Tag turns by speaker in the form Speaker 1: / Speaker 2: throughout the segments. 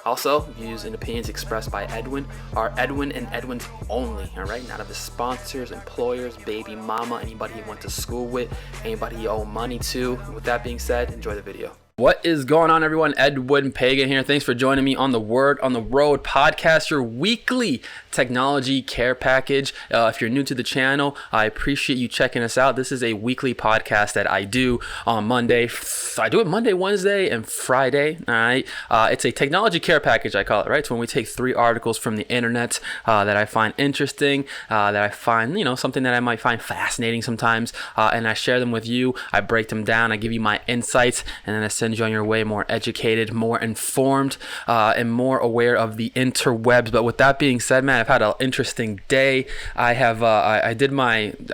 Speaker 1: Also, views and opinions expressed by Edwin are Edwin and Edwin's only, all right? Not of his sponsors, employers, baby mama, anybody he went to school with, anybody he owe money to. With that being said, enjoy the video. What is going on, everyone? Edwin Pagan here. Thanks for joining me on the Word on the Road podcast, your weekly technology care package. If you're new to the channel, I appreciate you checking us out. This is a weekly podcast that I do on Monday. I do it Monday, Wednesday, and Friday. All right. It's a technology care package, I call it, right? It's when we take 3 articles from the internet that I find interesting, that I find, something that I might find fascinating sometimes, and I share them with you. I break them down. I give you my insights, and then I send you on your way more educated, more informed, and more aware of the interwebs. But with that being said, man, I've had an interesting day. I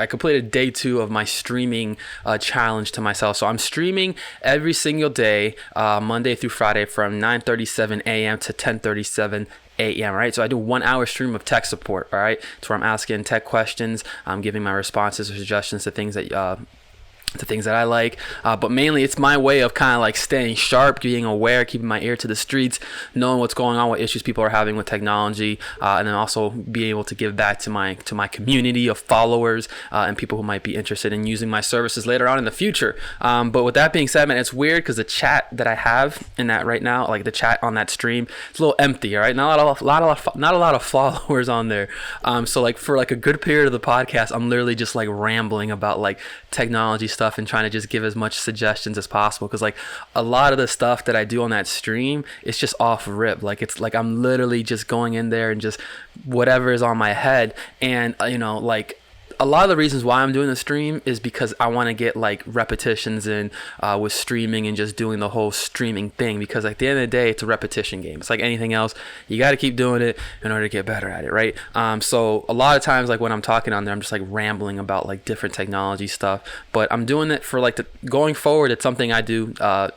Speaker 1: completed day 2 of my streaming challenge to myself. So I'm streaming every single day, Monday through Friday, from 9:37 a.m. to 10:37 a.m. Right, so I do 1 hour stream of tech support. All right, it's where I'm asking tech questions, I'm giving my responses or suggestions to things that I like, but mainly it's my way of kind of like staying sharp, being aware, keeping my ear to the streets, knowing what's going on, what issues people are having with technology, and then also being able to give back to my community of followers and people who might be interested in using my services later on in the future. But with that being said, man, it's weird because the chat that I have in that right now, like the chat on that stream, it's a little empty. All right, not a lot of followers on there. So like for like a good period of the podcast, I'm literally just like rambling about like technology stuff and trying to just give as much suggestions as possible, because like a lot of the stuff that I do on that stream, it's just off rip. Like it's like I'm literally just going in there and just whatever is on my head. And like a lot of the reasons why I'm doing the stream is because I want to get like repetitions in with streaming and just doing the whole streaming thing, because at the end of the day, it's a repetition game. It's like anything else. You got to keep doing it in order to get better at it, right? So a lot of times, like when I'm talking on there, I'm just like rambling about like different technology stuff, but I'm doing it for like going forward. It's something I do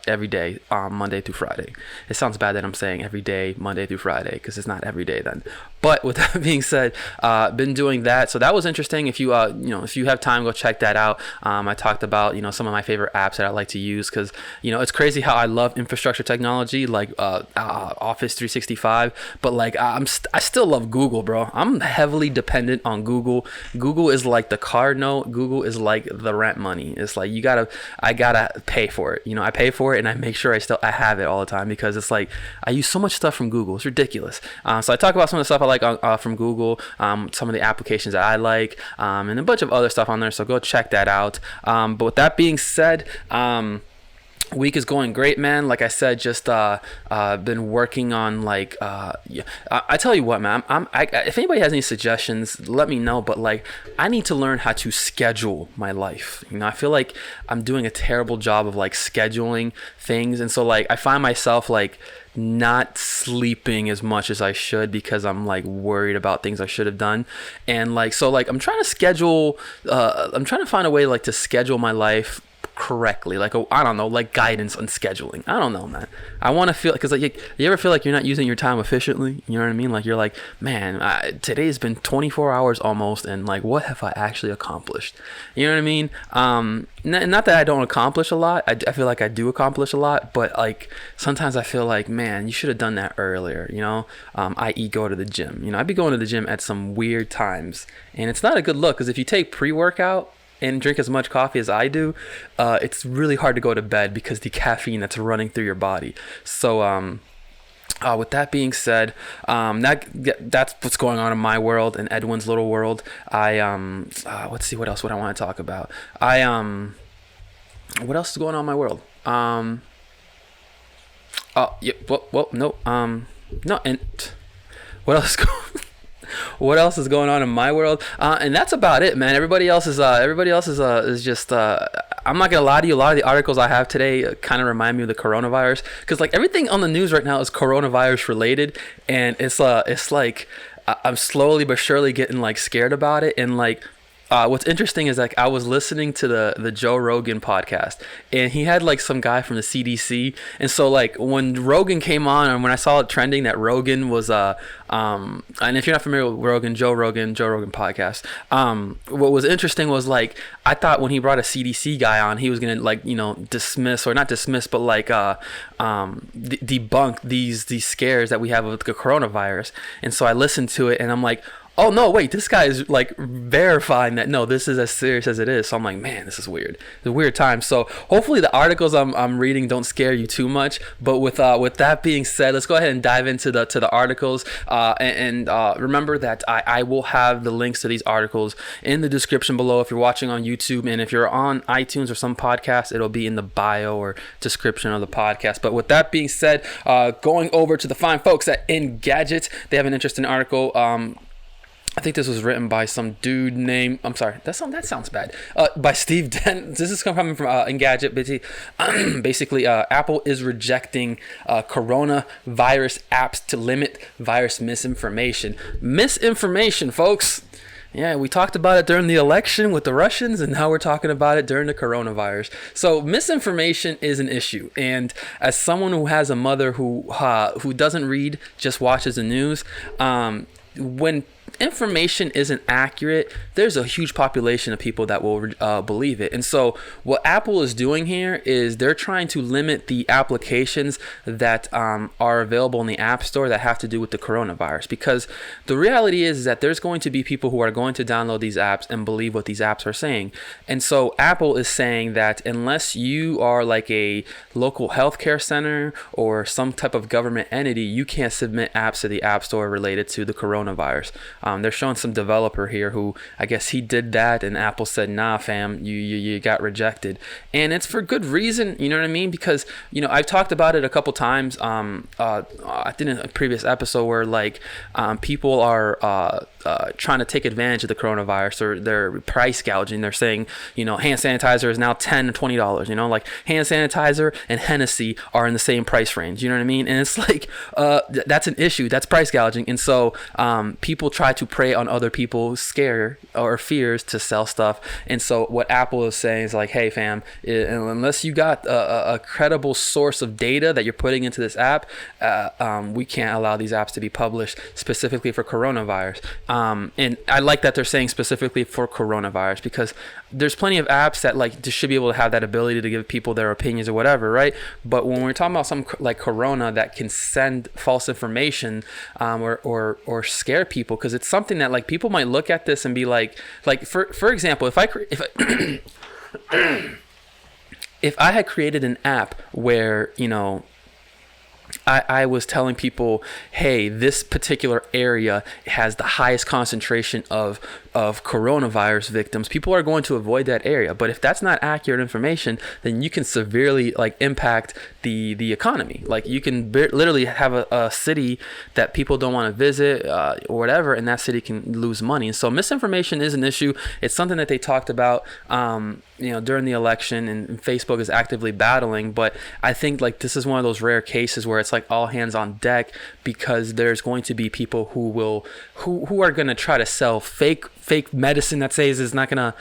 Speaker 1: every day, Monday through Friday. It sounds bad that I'm saying every day, Monday through Friday, because it's not every day then. But with that being said, been doing that. So that was interesting. If you have time, go check that out. I talked about, some of my favorite apps that I like to use, because, it's crazy how I love infrastructure technology, like Office 365, but like I still love Google, bro. I'm heavily dependent on Google. Google is like the car note. Google is like the rent money. It's like I gotta pay for it. I pay for it, and I make sure I have it all the time, because it's like I use so much stuff from Google. It's ridiculous. So I talk about some of the stuff I like from Google, some of the applications that I like, and a bunch of other stuff on there, so go check that out. But with that being said, week is going great, man. Like I said, just been working on like I tell you what, man, if anybody has any suggestions, let me know. But like I need to learn how to schedule my life. I feel like I'm doing a terrible job of like scheduling things, and so like I find myself like not sleeping as much as I should, because I'm like worried about things I should have done. And like so like I'm trying to find a way like to schedule my life correctly, like I don't know, like guidance on scheduling. I don't know, man. I want to feel, because like you ever feel like you're not using your time efficiently? You know what I mean? Like you're like, man, today's been 24 hours almost, and like what have I actually accomplished? You know what I mean? Not that I don't accomplish a lot. I feel like I do accomplish a lot, but like sometimes I feel like, man, you should have done that earlier, i.e. go to the gym. I'd be going to the gym at some weird times, and it's not a good look, because if you take pre-workout and drink as much coffee as I do, it's really hard to go to bed because the caffeine that's running through your body. So with that being said, that's what's going on in my world, in Edwin's little world. Let's see, what else would I want to talk about? What else is going on in my world? What else is going on in my world? And that's about it, man. Everybody else is just. I'm not gonna lie to you. A lot of the articles I have today kind of remind me of the coronavirus, because like everything on the news right now is coronavirus related, and it's like I'm slowly but surely getting like scared about it, and like what's interesting is like I was listening to the Joe Rogan podcast, and he had like some guy from the CDC, and so like when Rogan came on, and when I saw it trending that Rogan was and if you're not familiar with Rogan podcast, what was interesting was like I thought when he brought a CDC guy on, he was gonna like dismiss, or not dismiss, but like debunk these scares that we have with the coronavirus, and so I listened to it, and I'm like, oh no, wait, this guy is like verifying that no, this is as serious as it is. So I'm like, man, this is weird. It's a weird time. So hopefully the articles I'm reading don't scare you too much. But with that being said, let's go ahead and dive into the articles. And remember that I will have the links to these articles in the description below if you're watching on YouTube, and if you're on iTunes or some podcasts, it'll be in the bio or description of the podcast. But with that being said, going over to the fine folks at Engadget, they have an interesting article. I think this was written by some dude named, I'm sorry, that sounds bad. By Steve Dent. This is coming from Engadget. Basically, Apple is rejecting coronavirus apps to limit virus misinformation. Misinformation, folks. Yeah, we talked about it during the election with the Russians, and now we're talking about it during the coronavirus. So misinformation is an issue, and as someone who has a mother who doesn't read, just watches the news, when information isn't accurate, there's a huge population of people that will believe it. And so what Apple is doing here is they're trying to limit the applications that are available in the App Store that have to do with the coronavirus, because the reality is that there's going to be people who are going to download these apps and believe what these apps are saying. And so Apple is saying that unless you are like a local healthcare center or some type of government entity, you can't submit apps to the App Store related to the coronavirus. They're showing some developer here who, I guess he did that, and Apple said, nah, fam, you got rejected. And it's for good reason, you know what I mean? Because, I've talked about it a couple times, I think in a previous episode, where like people are trying to take advantage of the coronavirus, or they're price gouging. They're saying, hand sanitizer is now $10 or $20, like hand sanitizer and Hennessy are in the same price range, you know what I mean? And it's like, that's an issue. That's price gouging. And so people try to prey on other people's scare or fears to sell stuff. And so what Apple is saying is like, hey fam, unless you got a credible source of data that you're putting into this app, we can't allow these apps to be published specifically for coronavirus. And I like that they're saying specifically for coronavirus, because there's plenty of apps that like just should be able to have that ability to give people their opinions or whatever, right? But when we're talking about something like corona that can send false information, or scare people, because it's something that like people might look at this and be like for example, if if I had created an app where I was telling people, hey, this particular area has the highest concentration of coronavirus victims, people are going to avoid that area. But if that's not accurate information, then you can severely like impact the economy. Like you can literally have a city that people don't want to visit or whatever, and that city can lose money. And so misinformation is an issue. It's something that they talked about during the election, and Facebook is actively battling. But I think like this is one of those rare cases where it's like all hands on deck, because there's going to be people who are going to try to sell fake medicine that says it's not going to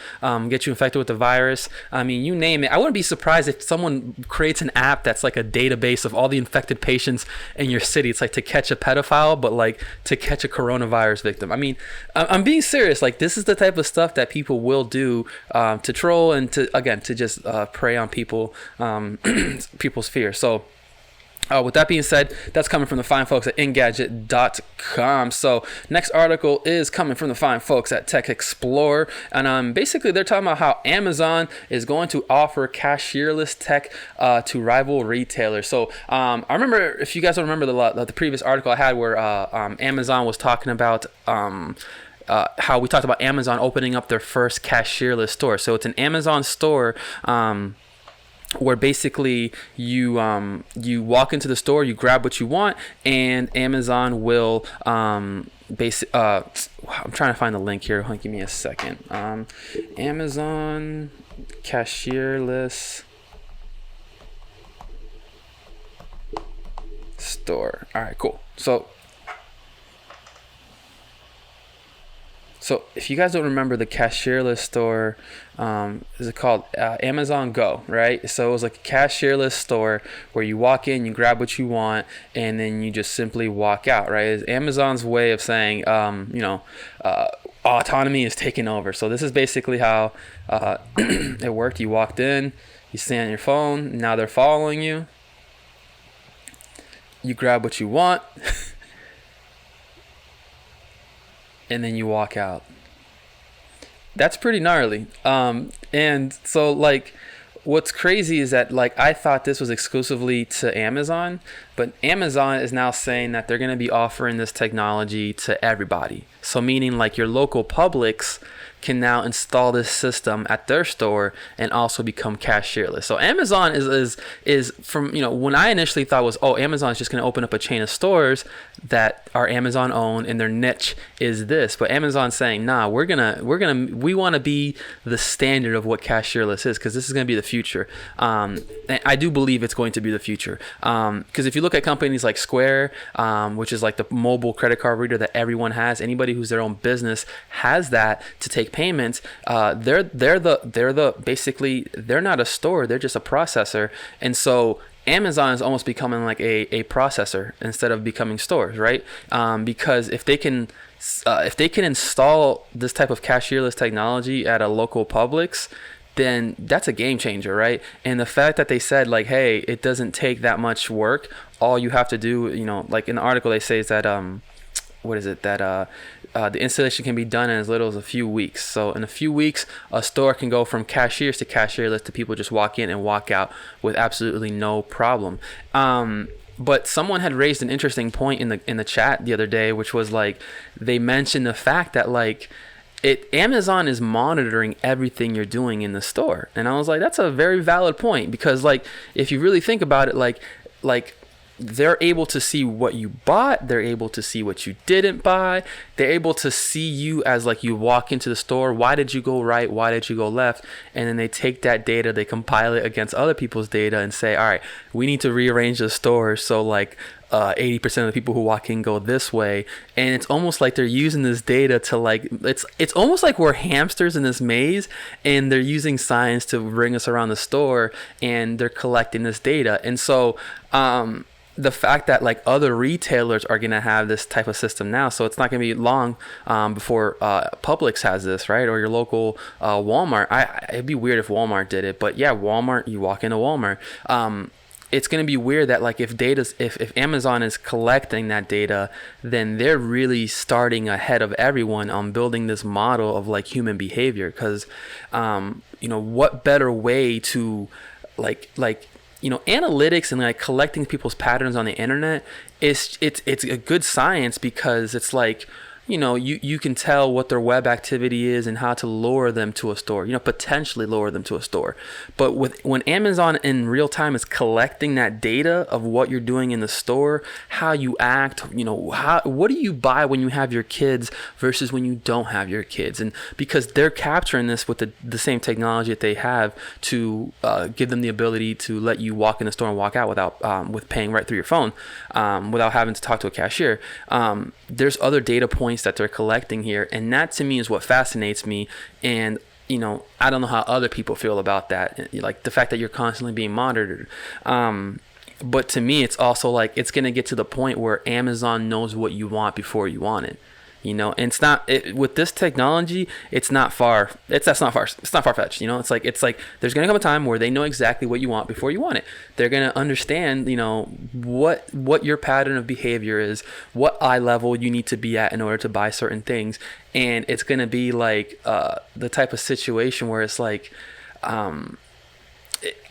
Speaker 1: get you infected with the virus. I mean, you name it. I wouldn't be surprised if someone creates an app that's like a database of all the infected patients in your city. It's like to catch a pedophile, but like to catch a coronavirus victim. I mean, I'm being serious. Like this is the type of stuff that people will do to troll and to just prey on people, people's fear. So with that being said, that's coming from the fine folks at Engadget.com. So next article is coming from the fine folks at Tech Explorer, and basically they're talking about how Amazon is going to offer cashierless tech to rival retailers. So I remember, if you guys don't remember the previous article I had where Amazon was talking about how we talked about Amazon opening up their first cashierless store. So it's an Amazon store where basically you walk into the store, you grab what you want, and Amazon will I'm trying to find the link here. Give me a second. Amazon cashierless store. All right, cool. So So if you guys don't remember the cashierless store, is it called Amazon Go, right? So it was like a cashierless store where you walk in, you grab what you want, and then you just simply walk out, right? It's Amazon's way of saying, autonomy is taking over. So this is basically how it worked. You walked in, you stand on your phone, now they're following you. You grab what you want, and then you walk out. That's pretty gnarly. And so like, what's crazy is that like I thought this was exclusively to Amazon, but Amazon is now saying that they're going to be offering this technology to everybody. So meaning like your local Publix can now install this system at their store and also become cashierless. So Amazon is from, when I initially thought was, Amazon is just going to open up a chain of stores that are Amazon owned and their niche is this. But Amazon's saying, nah, we want to be the standard of what cashierless is, because this is going to be the future. And I do believe it's going to be the future. Because if you look at companies like Square, which is like the mobile credit card reader that everyone has, anybody who's their own business has that to take payments. They're basically they're not a store, they're just a processor. And so Amazon is almost becoming like a processor instead of becoming stores, right? Because if they can install this type of cashierless technology at a local Publix, then that's a game changer, right? And the fact that they said like, hey, it doesn't take that much work. All you have to do, like in the article they say is that the installation can be done in as little as a few weeks. So in a few weeks, a store can go from cashiers to cashierless to people just walk in and walk out with absolutely no problem. But someone had raised an interesting point in the chat the other day, which was like they mentioned the fact that like Amazon is monitoring everything you're doing in the store. And I was like, that's a very valid point, because like if you really think about it, like they're able to see what you bought. They're able to see what you didn't buy. They're able to see you as like you walk into the store. Why did you go right? Why did you go left? And then they take that data, they compile it against other people's data and say, all right, we need to rearrange the store so like 80% of the people who walk in go this way. And it's almost like they're using this data to like, it's almost like we're hamsters in this maze, and they're using science to bring us around the store, and they're collecting this data. And so, the fact that like other retailers are going to have this type of system now, so it's not going to be long before Publix has this, right? Or your local Walmart. It'd be weird if Walmart did it, but yeah, Walmart, you walk into Walmart. It's going to be weird that like if Amazon is collecting that data, then they're really starting ahead of everyone on building this model of like human behavior. Because what better way to analytics and like collecting people's patterns on the internet it's a good science, because it's like, you can tell what their web activity is and how to lure them to a store, potentially lure them to a store. But when Amazon in real time is collecting that data of what you're doing in the store, how you act, what do you buy when you have your kids versus when you don't have your kids? And because they're capturing this with the same technology that they have to give them the ability to let you walk in the store and walk out without with paying right through your phone, without having to talk to a cashier. There's other data points that they're collecting here, and that to me is what fascinates me. And I don't know how other people feel about that, like the fact that you're constantly being monitored. But to me, it's also like it's going to get to the point where Amazon knows what you want before you want it. And it's not with this technology. It's not far. It's not far fetched. It's like there's gonna come a time where they know exactly what you want before you want it. They're gonna understand, what your pattern of behavior is, what eye level you need to be at in order to buy certain things, and it's gonna be like the type of situation where it's like,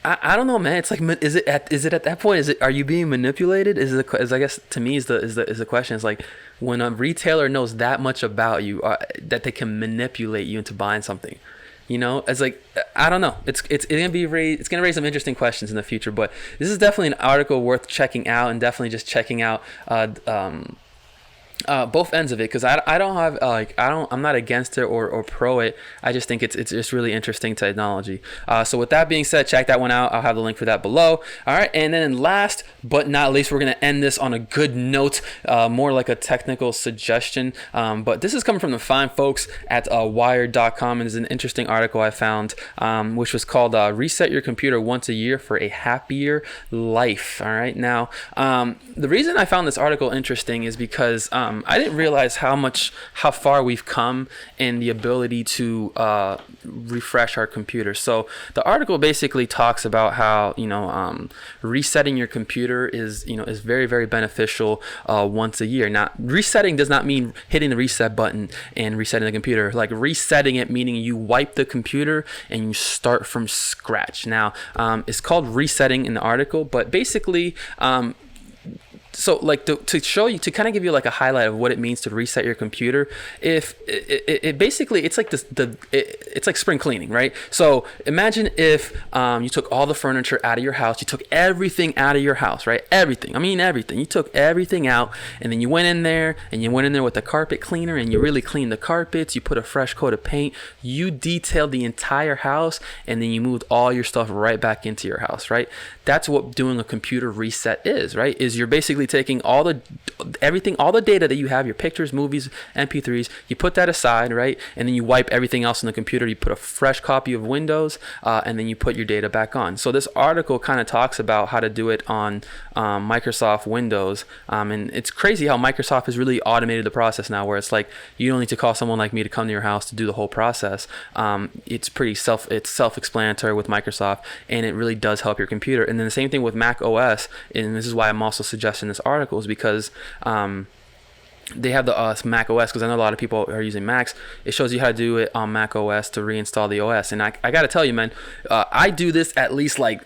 Speaker 1: I don't know, man. It's like, is it at that point? Are you being manipulated? I guess to me is the question. It's like when a retailer knows that much about you, that they can manipulate you into buying something. It's like, I don't know. It's gonna raise some interesting questions in the future. But this is definitely an article worth checking out, and definitely just checking out Both ends of it, because I don't have I'm not against it or pro it. I just think it's just really interesting technology. So with that being said, check that one out. I'll have the link for that below. All right, and then last but not least, we're gonna end this on a good note, more like a technical suggestion. But this is coming from the fine folks at Wired.com, and it's an interesting article I found, which was called "Reset Your Computer Once a Year for a Happier Life." All right, now the reason I found this article interesting is because I didn't realize how far we've come in the ability to refresh our computer. So the article basically talks about how resetting your computer is very, very beneficial once a year. Now, resetting does not mean hitting the reset button and resetting the computer. Like resetting it, meaning you wipe the computer and you start from scratch. Now, it's called resetting in the article, but basically so like to show you, to kind of give you like a highlight of what it means to reset your computer, if it basically, it's like it's like spring cleaning, right? So imagine if you took all the furniture out of your house, you took everything out of your house, right? Everything, I mean everything. You took everything out, and then you went in there with the carpet cleaner, and you really cleaned the carpets, you put a fresh coat of paint, you detailed the entire house, and then you moved all your stuff right back into your house, right? That's what doing a computer reset is, right? Is you're basically taking all the data that you have, your pictures, movies, MP3s, you put that aside, right? And then you wipe everything else in the computer. You put a fresh copy of Windows, and then you put your data back on. So this article kind of talks about how to do it on Microsoft Windows, and it's crazy how Microsoft has really automated the process now, where it's like you don't need to call someone like me to come to your house to do the whole process. It's pretty self-explanatory with Microsoft, and it really does help your computer. And then the same thing with Mac OS, and this is why I'm also suggesting this article, is because they have the Mac OS, because I know a lot of people are using Macs. It shows you how to do it on Mac OS to reinstall the OS. And I got to tell you, man, I do this at least I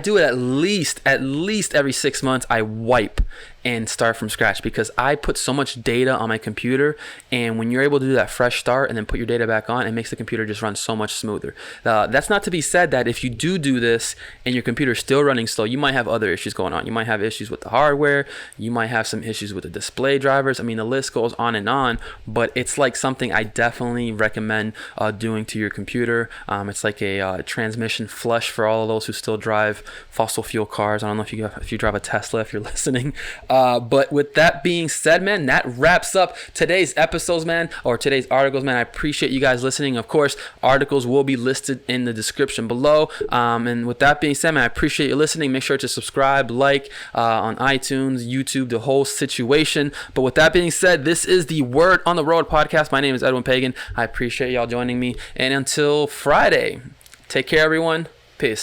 Speaker 1: do it at least every 6 months. I wipe and start from scratch, because I put so much data on my computer, and when you're able to do that fresh start and then put your data back on, it makes the computer just run so much smoother. That's not to be said that if you do this and your computer is still running slow, you might have other issues going on. You might have issues with the hardware, you might have some issues with the display drivers. I mean, the list goes on, but it's like something I definitely recommend doing to your computer. It's like a transmission flush for all of those who still drive fossil fuel cars. I don't know if you drive a Tesla, if you're listening. But with that being said, man, that wraps up today's episodes, man, or today's articles, man. I appreciate you guys listening. Of course, articles will be listed in the description below. And with that being said, man, I appreciate you listening. Make sure to subscribe, like on iTunes, YouTube, the whole situation. But with that being said, this is the Word on the Road podcast. My name is Edwin Pagan. I appreciate y'all joining me. And until Friday, take care, everyone. Peace.